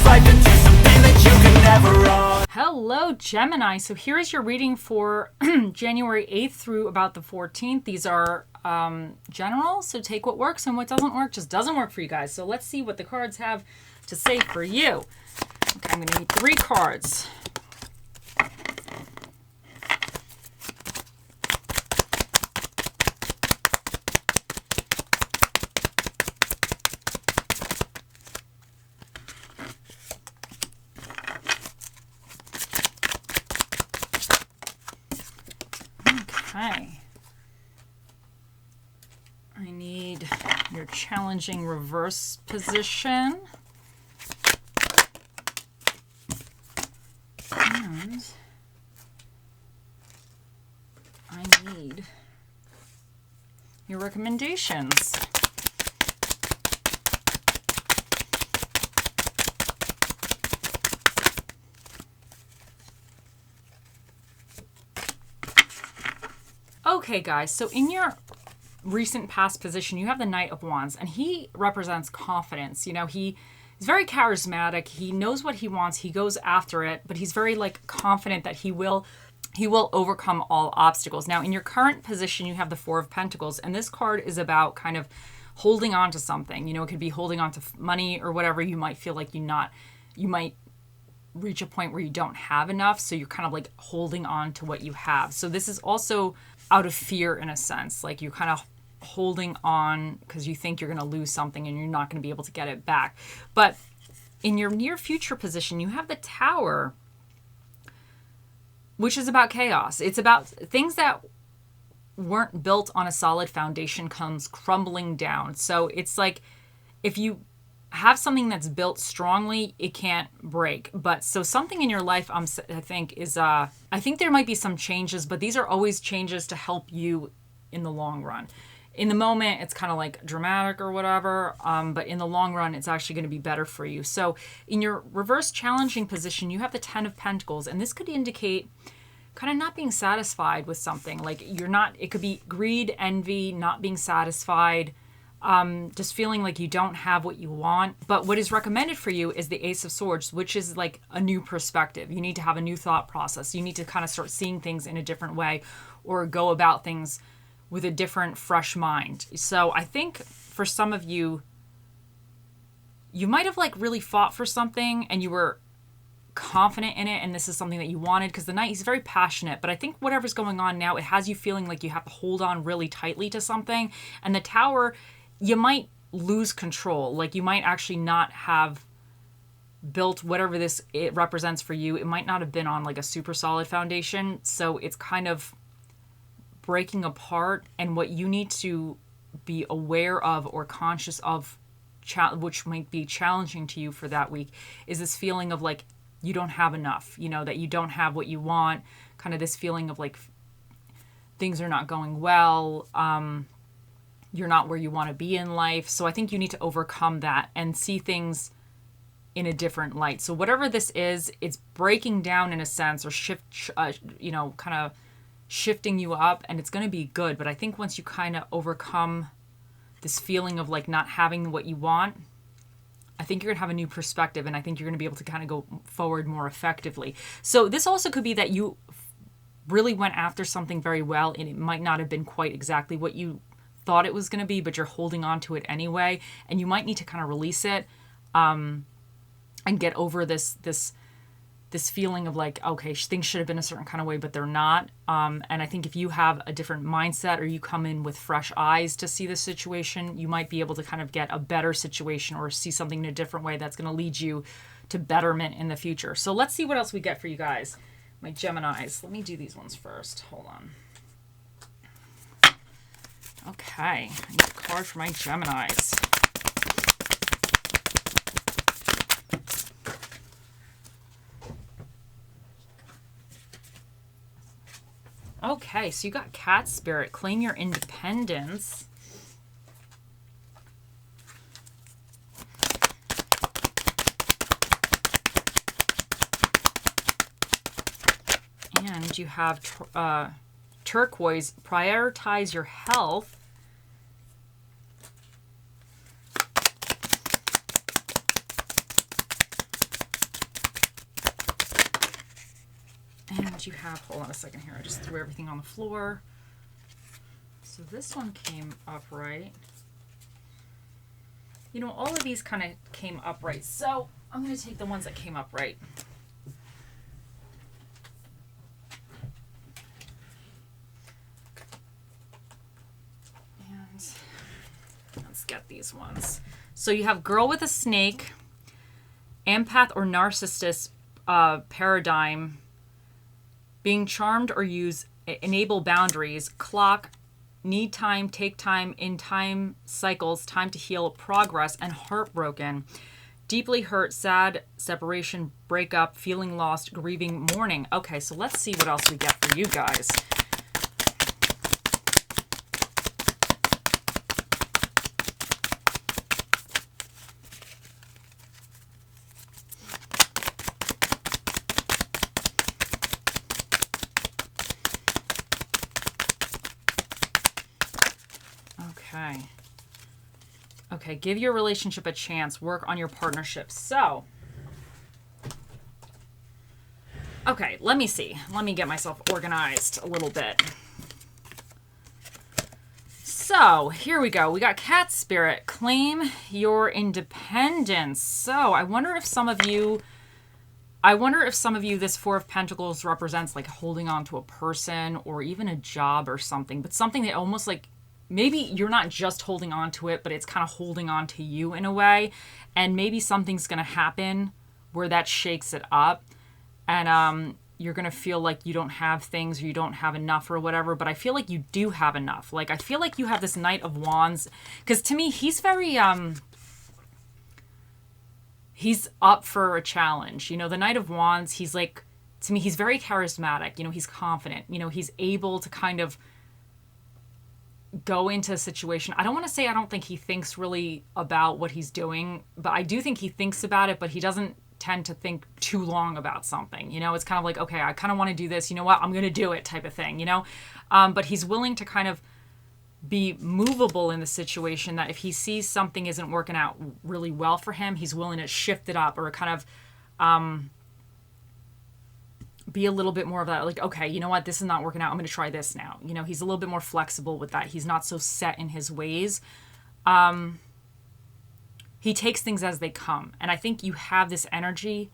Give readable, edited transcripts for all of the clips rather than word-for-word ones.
life into something that you can never run. Hello, Gemini. So here is your reading for January 8th through about the 14th. These are general, so take what works, and what doesn't work just doesn't work for you guys. So let's see what the cards have to say for you. Okay, I'm going to need 3 cards. Okay. I need your challenging reverse position. And I need your recommendations. Okay, guys, so in your recent past position, you have the Knight of Wands, and he represents confidence. You know, he is very charismatic. He knows what he wants. He goes after it, but he's very confident that he will overcome all obstacles. Now, in your current position, you have the Four of Pentacles, and this card is about kind of holding on to something. You know, it could be holding on to money or whatever. You might feel like you might reach a point where you don't have enough, so you're kind of holding on to what you have. So this is also out of fear in a sense, like you're kind of holding on because you think you're going to lose something and you're not going to be able to get it back. But in your near future position, you have the Tower, which is about chaos. It's about things that weren't built on a solid foundation comes crumbling down. So it's like if you have something that's built strongly, it can't break. But so something in your life, I think there might be some changes, but these are always changes to help you in the long run. In the moment, it's kind of dramatic or whatever, but in the long run, it's actually going to be better for you. So in your reverse challenging position, you have the Ten of Pentacles, and this could indicate kind of not being satisfied with something. It could be greed, envy, not being satisfied, just feeling like you don't have what you want. But what is recommended for you is the Ace of Swords, which is a new perspective. You need to have a new thought process. You need to kind of start seeing things in a different way or go about things with a different, fresh mind. So I think for some of you, you might have really fought for something and you were confident in it, and this is something that you wanted, because the Knight, he's very passionate, but I think whatever's going on now, it has you feeling like you have to hold on really tightly to something. And the Tower, you might lose control. You might actually not have built whatever it represents for you. It might not have been on a super solid foundation. So it's kind of breaking apart. And what you need to be aware of or conscious of, which might be challenging to you for that week, is this feeling of you don't have enough, that you don't have what you want, kind of this feeling of things are not going well. You're not where you want to be in life. So I think you need to overcome that and see things in a different light. So whatever this is, it's breaking down in a sense, or kind of shifting you up, and it's going to be good. But I think once you kind of overcome this feeling of not having what you want, I think you're going to have a new perspective, and I think you're going to be able to kind of go forward more effectively. So this also could be that you really went after something very well, and it might not have been quite exactly what you thought it was going to be, but you're holding on to it anyway, and you might need to kind of release it and get over this feeling of okay, things should have been a certain kind of way, but they're not. And I think if you have a different mindset, or you come in with fresh eyes to see the situation, you might be able to kind of get a better situation or see something in a different way that's going to lead you to betterment in the future. So let's see what else we get for you guys, my Geminis. Let me do these ones first. Hold on. Okay, I need a card for my Geminis. Okay, so you got Cat Spirit. Claim your independence. And you have Turquoise. Prioritize your health. And you have, hold on a second here, I just threw everything on the floor. So this one came upright. You know, all of these kind of came upright. So I'm going to take the ones that came upright. And let's get these ones. So you have girl with a snake, empath or narcissist paradigm, being charmed or use enable boundaries, clock, need time, take time, in time cycles, time to heal, progress, and heartbroken, deeply hurt, sad, separation, breakup, feeling lost, grieving, mourning. Okay, so let's see what else we get for you guys. Okay, give your relationship a chance. Work on your partnership. So, okay, let me see. Let me get myself organized a little bit. So, here we go. We got cat spirit. Claim your independence. So, I wonder if some of you, this Four of Pentacles represents like holding on to a person or even a job or something, but something that almost like, maybe you're not just holding on to it, but it's kind of holding on to you in a way. And maybe something's going to happen where that shakes it up. And you're going to feel like you don't have things or you don't have enough or whatever. But I feel like you do have enough. Like, I feel like you have this Knight of Wands. Because to me, he's very... he's up for a challenge. You know, the Knight of Wands, he's like... To me, he's very charismatic. You know, he's confident. You know, he's able to kind of go into a situation. I don't want to say I don't think he thinks really about what he's doing, but I do think he thinks about it, but he doesn't tend to think too long about something. You know, it's kind of like, okay, I kind of want to do this. You know what? I'm going to do it type of thing, you know? But he's willing to kind of be movable in the situation, that if he sees something isn't working out really well for him, he's willing to shift it up or kind of be a little bit more of that, like, okay, you know what, this is not working out, I'm going to try this now. You know, he's a little bit more flexible with that. He's not so set in his ways. He takes things as they come. And I think you have this energy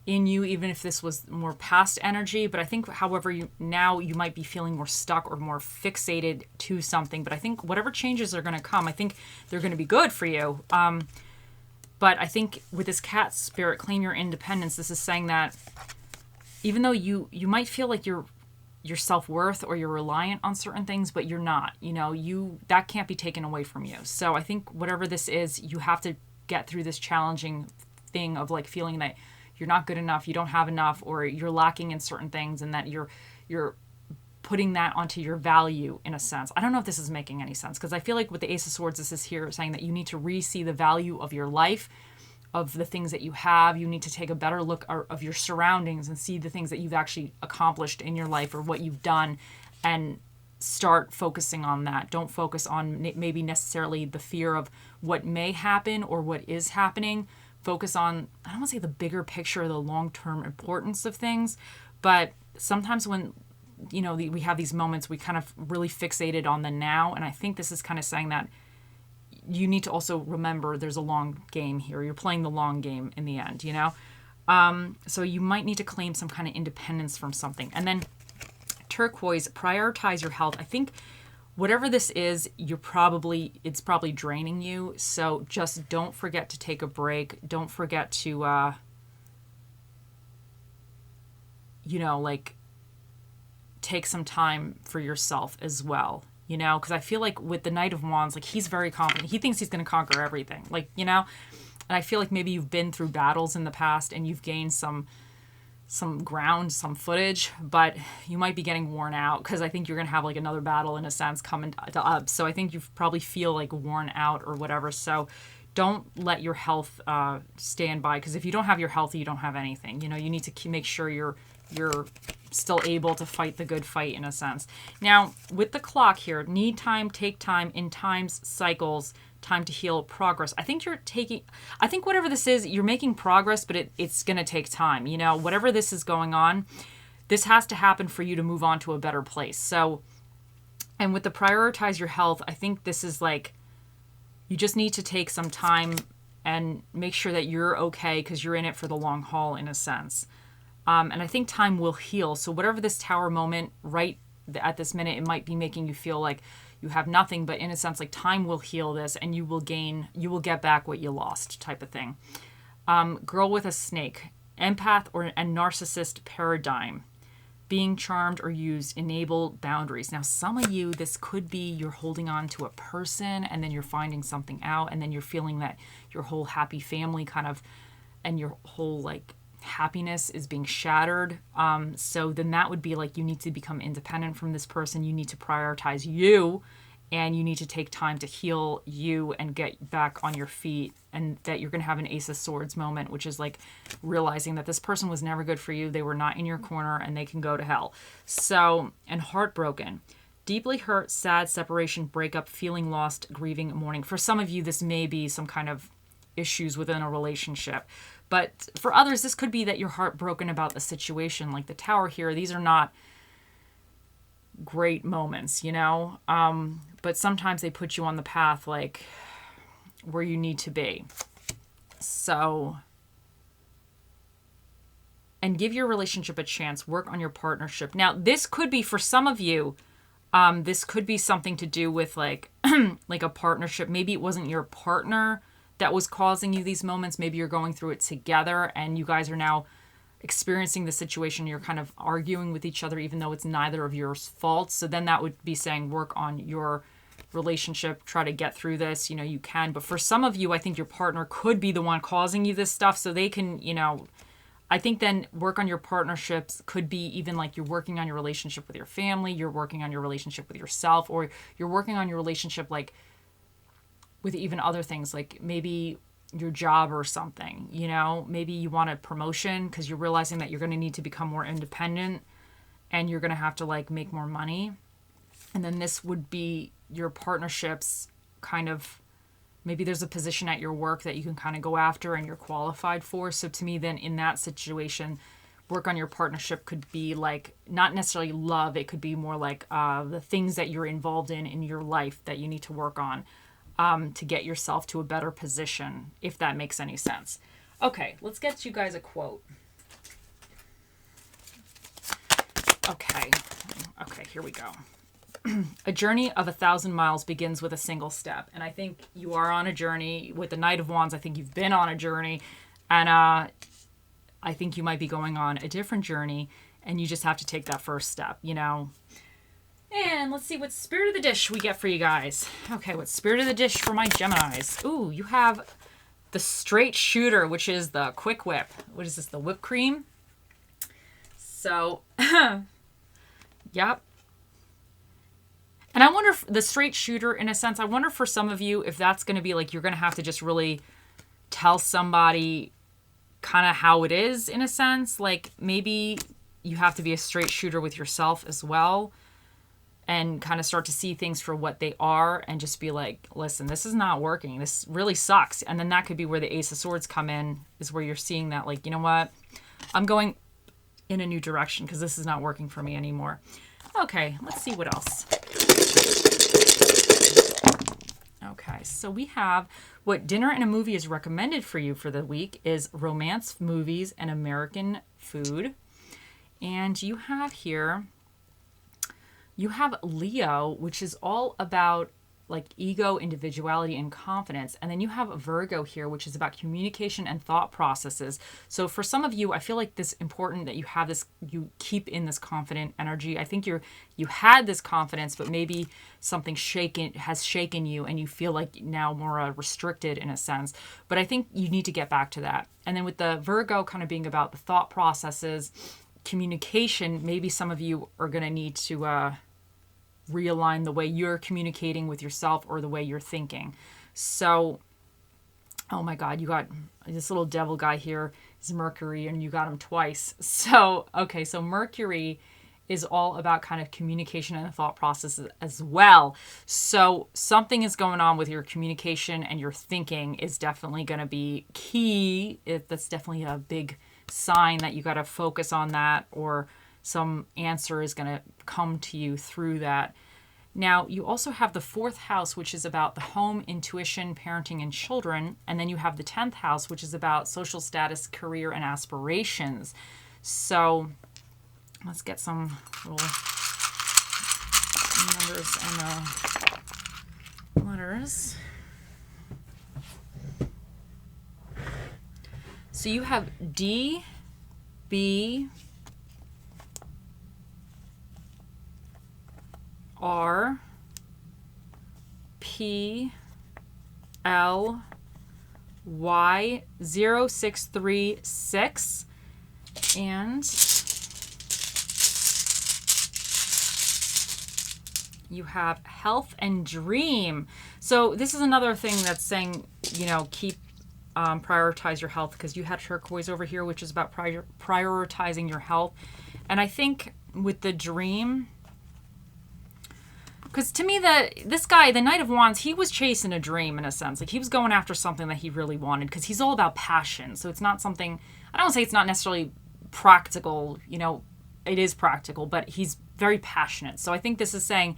in you, even if this was more past energy. But I think, however, you might be feeling more stuck or more fixated to something. But I think whatever changes are going to come, I think they're going to be good for you. But I think with this cat spirit, claim your independence, this is saying that even though you might feel like your self-worth or you're reliant on certain things, but you're not, you know, that can't be taken away from you. So I think whatever this is, you have to get through this challenging thing of like feeling that you're not good enough, you don't have enough, or you're lacking in certain things, and that you're putting that onto your value in a sense. I don't know if this is making any sense, because I feel like with the Ace of Swords, this is here saying that you need to re-see the value of your life, of the things that you have. You need to take a better look of your surroundings and see the things that you've actually accomplished in your life or what you've done, and start focusing on that. Don't focus on maybe necessarily the fear of what may happen or what is happening. Focus on, I don't want to say the bigger picture, the long-term importance of things, but sometimes when, you know, we have these moments, we kind of really fixated on the now. And I think this is kind of saying that you need to also remember there's a long game here. You're playing the long game in the end, you know? So you might need to claim some kind of independence from something. And then turquoise, prioritize your health. I think whatever this is, it's probably draining you. So just don't forget to take a break. Don't forget to, you know, like, take some time for yourself as well. You know, because I feel like with the Knight of Wands, like, he's very confident. He thinks he's going to conquer everything. Like, you know, and I feel like maybe you've been through battles in the past and you've gained some ground, some footage, but you might be getting worn out, because I think you're going to have like another battle in a sense coming up. So I think you probably feel like worn out or whatever. So don't let your health stand by, because if you don't have your health, you don't have anything. You know, you need to make sure you're still able to fight the good fight in a sense. Now, with the clock here, need time, take time, in times, cycles, time to heal, progress. I think whatever this is, you're making progress, but it's going to take time. You know, whatever this is going on, this has to happen for you to move on to a better place. So, and with the prioritize your health, I think this is like, you just need to take some time and make sure that you're okay because you're in it for the long haul in a sense. And I think time will heal. So whatever this tower moment right at this minute, it might be making you feel like you have nothing, but in a sense, like time will heal this and you will get back what you lost type of thing. Girl with a snake, empath or a narcissist paradigm. Being charmed or used, enable boundaries. Now, some of you, this could be you're holding on to a person and then you're finding something out and then you're feeling that your whole happy family kind of, and your whole like happiness is being shattered. So then that would be like, you need to become independent from this person. You need to prioritize you and you need to take time to heal you and get back on your feet, and that you're going to have an Ace of Swords moment, which is like realizing that this person was never good for you. They were not in your corner and they can go to hell. So, and heartbroken, deeply hurt, sad, separation, breakup, feeling lost, grieving, mourning. For some of you, this may be some kind of issues within a relationship. But for others, this could be that you're heartbroken about the situation. Like the tower here, these are not great moments, you know? But sometimes they put you on the path like where you need to be. So, and give your relationship a chance. Work on your partnership. Now, this could be for some of you, this could be something to do with like, like a partnership. Maybe it wasn't your partner that was causing you these moments. Maybe you're going through it together and you guys are now experiencing the situation. You're kind of arguing with each other, even though it's neither of your fault. So then that would be saying work on your relationship, try to get through this, you know, you can. But for some of you, I think your partner could be the one causing you this stuff. So they can, you know, I think then work on your partnerships could be even like you're working on your relationship with your family, you're working on your relationship with yourself, or you're working on your relationship like with even other things, like maybe your job or something, you know, maybe you want a promotion because you're realizing that you're going to need to become more independent and you're going to have to like make more money. And then this would be your partnerships kind of, maybe there's a position at your work that you can kind of go after and you're qualified for. So to me, then in that situation, work on your partnership could be like, not necessarily love. It could be more like the things that you're involved in your life that you need to work on to get yourself to a better position, if that makes any sense. Okay, let's get you guys a quote. Okay, here we go. A journey of 1,000 miles begins with a single step. And I think you are on a journey. With the Knight of Wands, I think you've been on a journey. And I think you might be going on a different journey. And you just have to take that first step, you know. And let's see what Spirit of the Dish we get for you guys. Okay, what's Spirit of the Dish for my Geminis? Ooh, you have the Straight Shooter, which is the Quick Whip. What is this, the whipped cream? So, yep. And I wonder if the Straight Shooter, in a sense, I wonder for some of you if that's going to be like you're going to have to just really tell somebody kind of how it is, in a sense. Like maybe you have to be a straight shooter with yourself as well and kind of start to see things for what they are and just be like, listen, this is not working. This really sucks. And then that could be where the Ace of Swords come in, is where you're seeing that, like, you know what? I'm going in a new direction because this is not working for me anymore. Okay, let's see what else. Okay, so we have what dinner and a movie is recommended for you for the week is romance movies and American food. And you have here, you have Leo, which is all about like ego, individuality, and confidence. And then you have Virgo here, which is about communication and thought processes. So for some of you, I feel like this important that you have this, you keep in this confident energy. I think you had this confidence, but maybe something has shaken you and you feel like now more restricted in a sense. But I think you need to get back to that. And then with the Virgo kind of being about the thought processes, communication, maybe some of you are going to need to realign the way you're communicating with yourself or the way you're thinking. So, oh my God, you got this little devil guy here is Mercury and you got him twice. So, okay, so Mercury is all about kind of communication and the thought processes as well. So something is going on with your communication and your thinking is definitely going to be key. That's definitely a big sign that you got to focus on that or some answer is going to come to you through that. Now, you also have the 4th house, which is about the home, intuition, parenting, and children. And then you have the 10th house, which is about social status, career, and aspirations. So let's get some little numbers and letters. So you have D, B, R, P, L, Y, 0636, and you have health and dream. So this is another thing that's saying, keep prioritize your health, because you had turquoise over here, which is about prioritizing your health. And I think with the dream, because to me, this guy, the Knight of Wands, he was chasing a dream in a sense. Like he was going after something that he really wanted, because he's all about passion. So it's not something, I don't say it's not necessarily practical, it is practical, but he's very passionate. So I think this is saying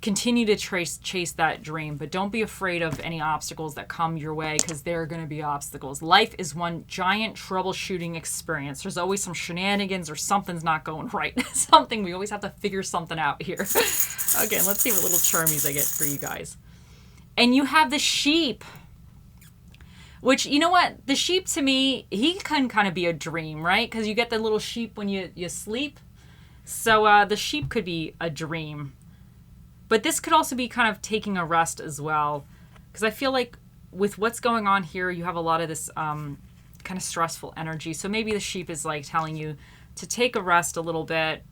continue to chase that dream, but don't be afraid of any obstacles that come your way, because there are going to be obstacles. Life is one giant troubleshooting experience. There's always some shenanigans or something's not going right. We always have to figure something out here. Okay, let's see what little charmies I get for you guys. And you have the sheep, which, you know what? The sheep, to me, he can kind of be a dream, right? Because you get the little sheep when you sleep. So the sheep could be a dream. But this could also be kind of taking a rest as well. Because I feel like with what's going on here, you have a lot of this kind of stressful energy. So maybe the sheep is like telling you to take a rest a little bit.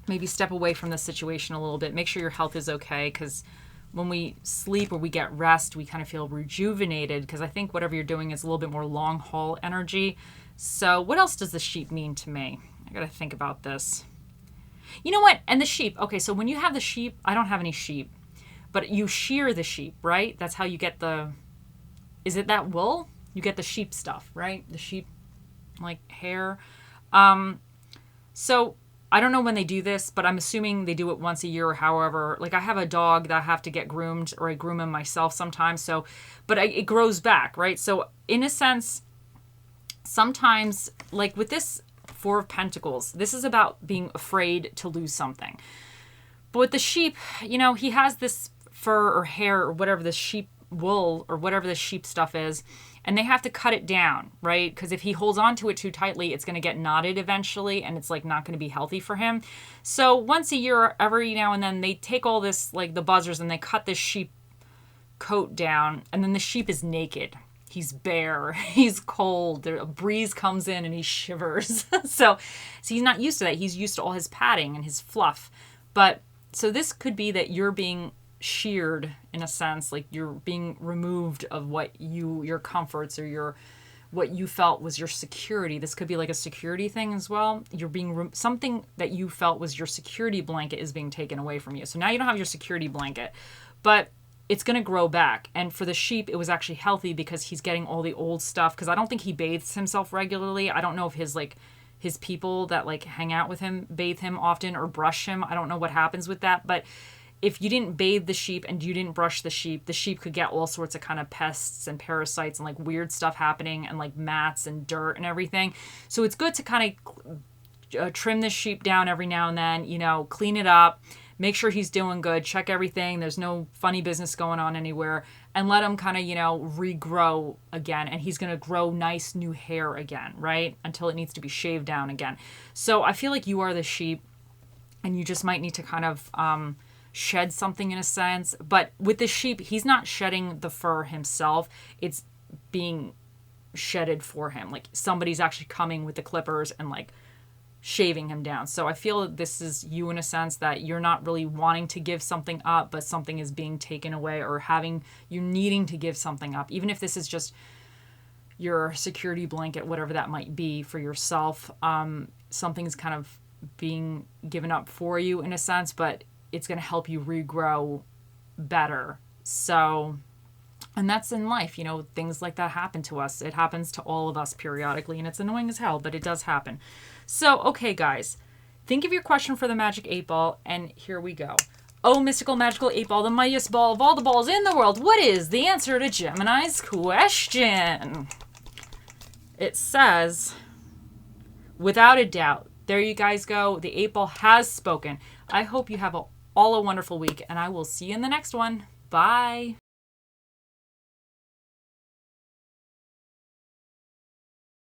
Maybe step away from the situation a little bit. Make sure your health is okay. Because when we sleep or we get rest, we kind of feel rejuvenated. Because I think whatever you're doing is a little bit more long haul energy. So what else does the sheep mean to me? I got to think about this. You know what? And the sheep. Okay, so when you have the sheep, I don't have any sheep, but you shear the sheep, right? That's how you get is it that wool? You get the sheep stuff, right? The sheep, like hair. So I don't know when they do this, but I'm assuming they do it once a year or however. Like I have a dog that I have to get groomed, or I groom him myself sometimes. So, but it grows back, right? So in a sense, sometimes, like with this 4 of Pentacles, this is about being afraid to lose something. But with the sheep, he has this fur or hair or whatever, the sheep wool or whatever the sheep stuff is, and they have to cut it down, right? Because if he holds on to it too tightly, it's going to get knotted eventually, and it's like not going to be healthy for him. So once a year, every now and then, they take all this, like the buzzers, and they cut this sheep coat down, and then the sheep is naked. He's bare, he's cold, a breeze comes in and he shivers. So he's not used to that. He's used to all his padding and his fluff. But so this could be that you're being sheared in a sense, like you're being removed of what your comforts or what you felt was your security. This could be like a security thing as well. You're being something that you felt was your security blanket is being taken away from you. So now you don't have your security blanket, but it's going to grow back. And for the sheep, it was actually healthy because he's getting all the old stuff. Because I don't think he bathes himself regularly. I don't know if his people that like hang out with him bathe him often or brush him. I don't know what happens with that. But if you didn't bathe the sheep and you didn't brush the sheep could get all sorts of kind of pests and parasites and like weird stuff happening and like mats and dirt and everything. So it's good to kind of trim the sheep down every now and then, clean it up. Make sure he's doing good. Check everything. There's no funny business going on anywhere. And let him kind of, regrow again. And he's going to grow nice new hair again, right? Until it needs to be shaved down again. So I feel like you are the sheep. And you just might need to kind of shed something in a sense. But with the sheep, he's not shedding the fur himself. It's being shedded for him. Like somebody's actually coming with the clippers and like shaving him down. So I feel this is you in a sense that you're not really wanting to give something up, but something is being taken away or you needing to give something up. Even if this is just your security blanket, whatever that might be for yourself, something's kind of being given up for you in a sense, but it's going to help you regrow better. So And that's in life, you know, things like that happen to us. It happens to all of us periodically, and it's annoying as hell, but it does happen. So, okay, guys, think of your question for the Magic 8 Ball, and here we go. Oh, mystical magical 8 Ball, the mightiest ball of all the balls in the world, what is the answer to Gemini's question? It says, without a doubt, there you guys go. The 8 Ball has spoken. I hope you have all a wonderful week, and I will see you in the next one. Bye.